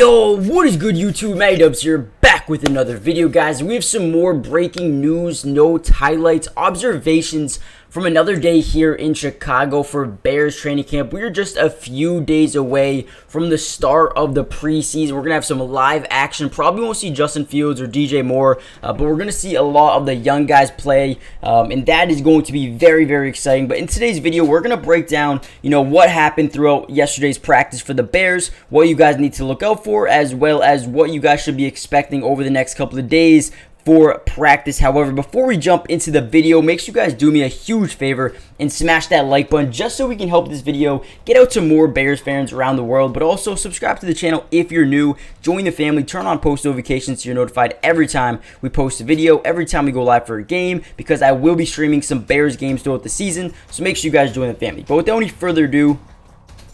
Yo, what is good YouTube? Matty Dubs here, back with another video, guys. We have some more breaking news, notes, highlights, observations from another day here in Chicago for Bears training camp. We are just a few days away from the start of the preseason. We're going to have some live action. Probably won't see Justin Fields or DJ Moore, but we're going to see a lot of the young guys play, and that is going to be very, very exciting. But in today's video, we're going to break down, what happened throughout yesterday's practice for the Bears, what you guys need to look out for, as well as what you guys should be expecting over the next couple of days for practice. However, before we jump into the video, make sure you guys do me a huge favor and smash that like button just so we can help this video get out to more Bears fans around the world. But also subscribe to the channel if you're new. Join the family. Turn on post notifications so you're notified every time we post a video, every time we go live for a game, because I will be streaming some Bears games throughout the season. So make sure you guys join the family. But without any further ado,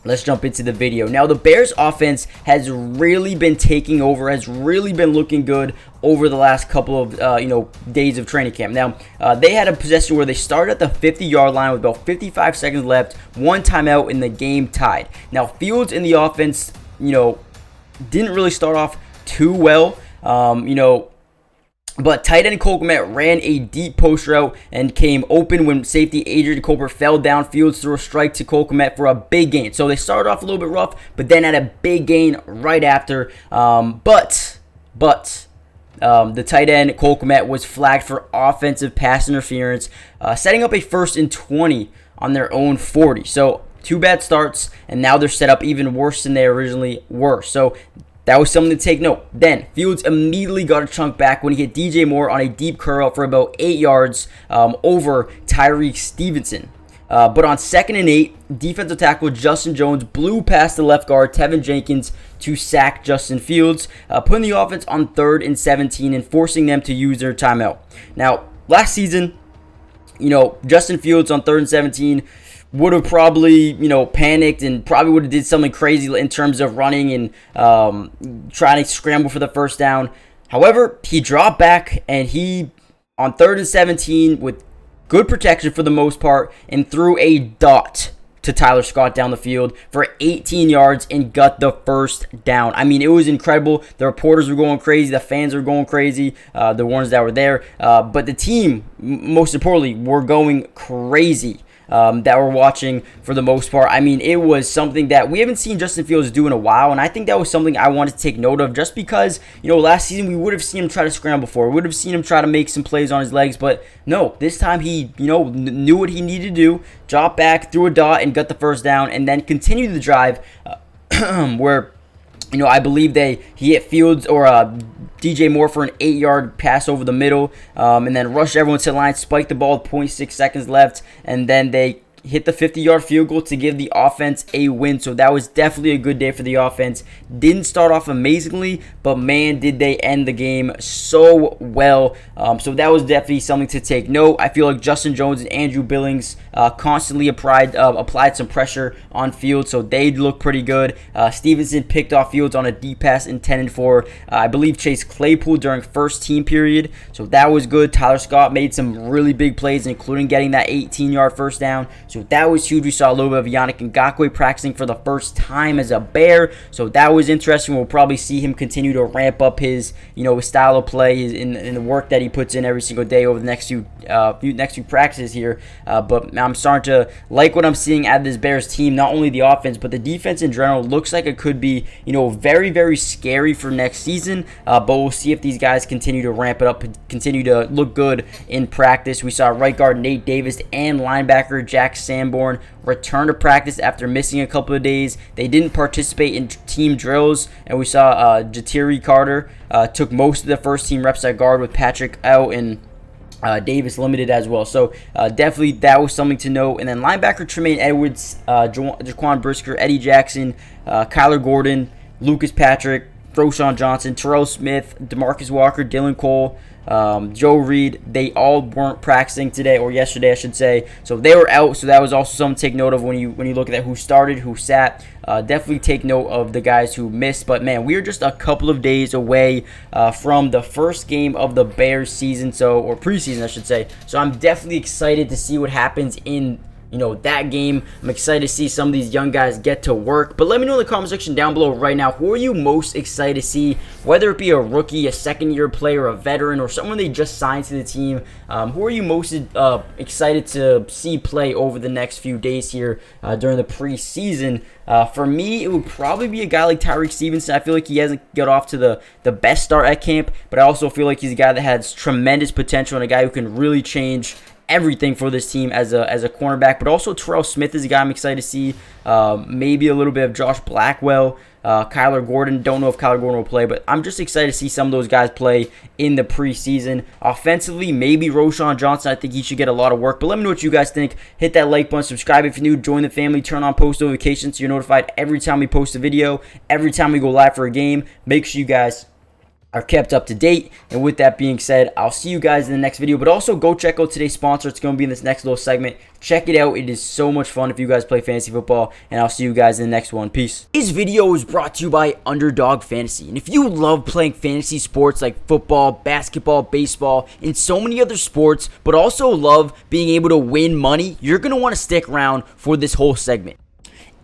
let's jump into the video. Now, the Bears offense has really been taking over, has really been looking good over the last couple of days of training camp. Now, they had a possession where they started at the 50-yard line with about 55 seconds left, one timeout, in the game tied. Now, Fields in the offense, didn't really start off too well. But tight end Cole Kmet ran a deep post route and came open when safety Adrian Colbert fell down. Fields threw a strike to Cole Kmet for a big gain. So they started off a little bit rough, but then had a big gain right after. But the tight end Cole Kmet was flagged for offensive pass interference, setting up a 1st and 20 on their own 40. So 2 bad starts, and now they're set up even worse than they originally were. So that was something to take note. Then, Fields immediately got a chunk back when he hit DJ Moore on a deep curl for about 8 yards over Tyreek Stevenson. But on 2nd and 8, defensive tackle Justin Jones blew past the left guard Tevin Jenkins to sack Justin Fields, putting the offense on 3rd and 17 and forcing them to use their timeout. Now, last season, Justin Fields on 3rd and 17 would have probably, panicked and probably would have did something crazy in terms of running and trying to scramble for the first down. However, he dropped back and he, on 3rd and 17, with good protection for the most part, and threw a dot to Tyler Scott down the field for 18 yards and got the first down. I mean, it was incredible. The reporters were going crazy. The fans were going crazy, the ones that were there. But the team, most importantly, were going crazy. That we're watching for the most part. I mean, it was something that we haven't seen Justin Fields do in a while, and I think that was something I wanted to take note of just because, last season we would have seen him try to scramble for. We would have seen him try to make some plays on his legs, but no, this time he, knew what he needed to do, dropped back, threw a dot, and got the first down, and then continued the drive where, I believe he hit Fields or DJ Moore for an 8-yard pass over the middle, and then rushed everyone to the line, spiked the ball with 0.6 seconds left, and then they hit the 50-yard field goal to give the offense a win. So that was definitely a good day for the offense. Didn't start off amazingly, but man, did they end the game so well. So that was definitely something to take note. I feel like Justin Jones and Andrew Billings constantly applied some pressure on Fields, so they look pretty good. Stevenson picked off Fields on a deep pass intended for, I believe, Chase Claypool during first team period. So that was good. Tyler Scott made some really big plays, including getting that 18-yard first down. So that was huge. We saw a little bit of Yannick Ngakoue practicing for the first time as a Bear. So that was interesting. We'll probably see him continue to ramp up his, his style of play, in the work that he puts in every single day over the next few practices here. But I'm starting to like what I'm seeing out of this Bears team. Not only the offense, but the defense in general looks like it could be, very, very scary for next season. But we'll see if these guys continue to ramp it up, continue to look good in practice. We saw right guard Nate Davis and linebacker Jack Sanborn return to practice after missing a couple of days. They didn't participate in team drills, and we saw Ja'Tyre Carter took most of the first team reps at guard with Patrick out and Davis limited as well. So definitely that was something to note. And then linebacker Tremaine Edwards, Jaquan Brisker, Eddie Jackson, Kyler Gordon, Lucas Patrick, Roschon Johnson, Terrell Smith, DeMarcus Walker, Dylan Cole, Joe Reed, they all weren't practicing today, or yesterday I should say, so they were out. So that was also something to take note of when you look at that, who started, who sat. Definitely take note of the guys who missed. But man, we are just a couple of days away from the first game of the Bears season, or preseason I should say. So I'm definitely excited to see what happens in that game. I'm excited to see some of these young guys get to work. But let me know in the comment section down below right now, who are you most excited to see, whether it be a rookie, a second-year player, a veteran, or someone they just signed to the team. Who are you most excited to see play over the next few days here during the preseason? For me, it would probably be a guy like Tyrique Stevenson. I feel like he hasn't got off to the best start at camp, but I also feel like he's a guy that has tremendous potential and a guy who can really change everything for this team as a cornerback. But also Terrell Smith is a guy I'm excited to see. Maybe a little bit of Josh Blackwell, Kyler Gordon. Don't know if Kyler Gordon will play, but I'm just excited to see some of those guys play in the preseason. Offensively, maybe Roschon Johnson. I think he should get a lot of work. But let me know what you guys think. Hit that like button, subscribe if you're new, join the family, turn on post notifications so you're notified every time we post a video, every time we go live for a game. Make sure you guys are kept up to date. And with that being said, I'll see you guys in the next video. But also go check out today's sponsor. It's going to be in this next little segment. Check it out. It is so much fun if you guys play fantasy football. And I'll see you guys in the next one. Peace. This video is brought to you by Underdog Fantasy. And if you love playing fantasy sports like football, basketball, baseball, and so many other sports, but also love being able to win money, you're going to want to stick around for this whole segment.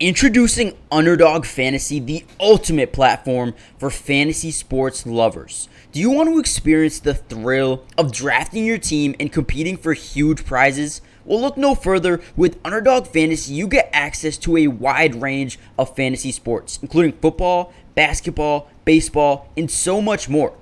Introducing Underdog Fantasy, the ultimate platform for fantasy sports lovers. Do you want to experience the thrill of drafting your team and competing for huge prizes? Well, look no further. With Underdog Fantasy, you get access to a wide range of fantasy sports, including football, basketball, baseball, and so much more.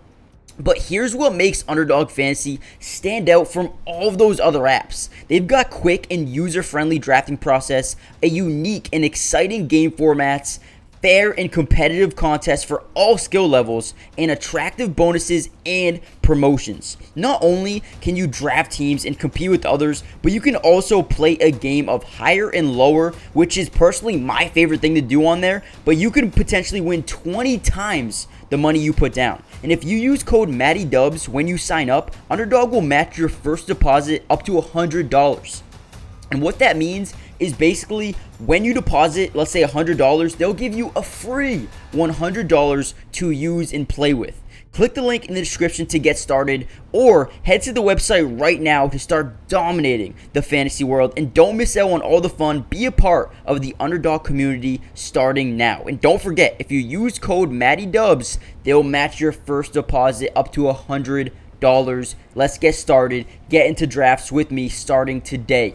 But here's what makes Underdog Fantasy stand out from all of those other apps. They've got quick and user-friendly drafting process, a unique and exciting game formats, fair and competitive contests for all skill levels, and attractive bonuses and promotions. Not only can you draft teams and compete with others, but you can also play a game of higher and lower, which is personally my favorite thing to do on there, but you can potentially win 20 times the money you put down. And if you use code MattyDubs when you sign up, Underdog will match your first deposit up to $100. And what that means is basically when you deposit, let's say $100, they'll give you a free $100 to use and play with. Click the link in the description to get started, or head to the website right now to start dominating the fantasy world. And don't miss out on all the fun. Be a part of the Underdog community starting now. And don't forget, if you use code MattyDubs, they'll match your first deposit up to $100. Let's get started. Get into drafts with me starting today.